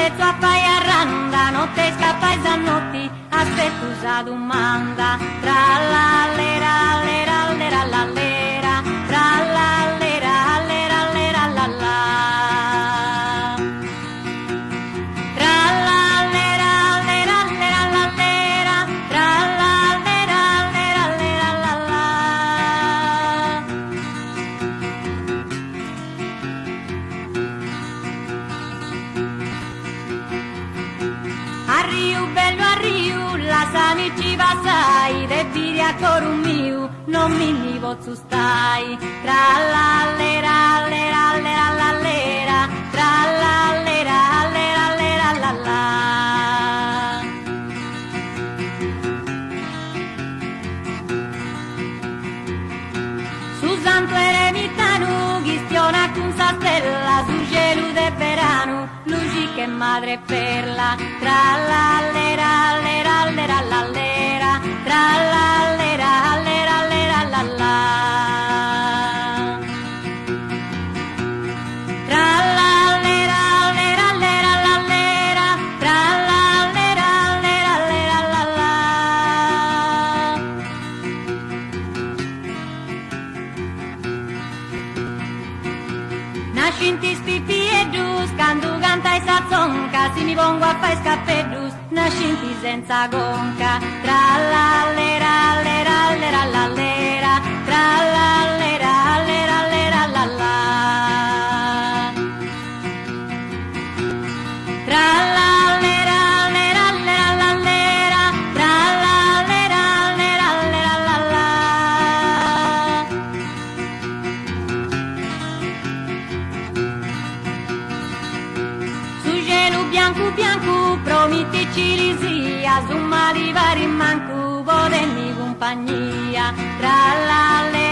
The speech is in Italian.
pezzo a fai a randa, non te scappai zanotti, aspetto sa domanda. Tra l'allera, allera, allera, l'allera, tra l'allera, allera, allera, l'alla. Tra l'allera, allera, allera, l'allera, tra l'allera, allera, allera, l'alla. Arriu, bello arriu, la sani ci va sai, de piri a corum miu, non mi ni vozzu stai. Tra l'allera, allera, allera, l'allera, tra l'allera, allera, allera, l'alla. Su santo eremitano, ghistiona con sa stella, su gelu de verano, luci che madre perla. Tra l'allera, allera, allera, l'allera, tra l'allera, allera, allera, l'alla. Tra l'allera, allera, allera, l'allera, tra l'allera, allera, allera, l'alla. Nascinti spipiedus, quando cantai sa zonca, si mi pongo a fai scappedus, nascinti senza gonca. Tra l'allera, allera, allera, l'allera, tra l'allera, allera, allera, l'alla. Tra l'allera, allera, allera, l'allera, tra l'allera, allera, allera, l'alla. Su gelu bianco bianco, promittici lisia, su mali vari manco, vodenni compagnia. Tra l'allera,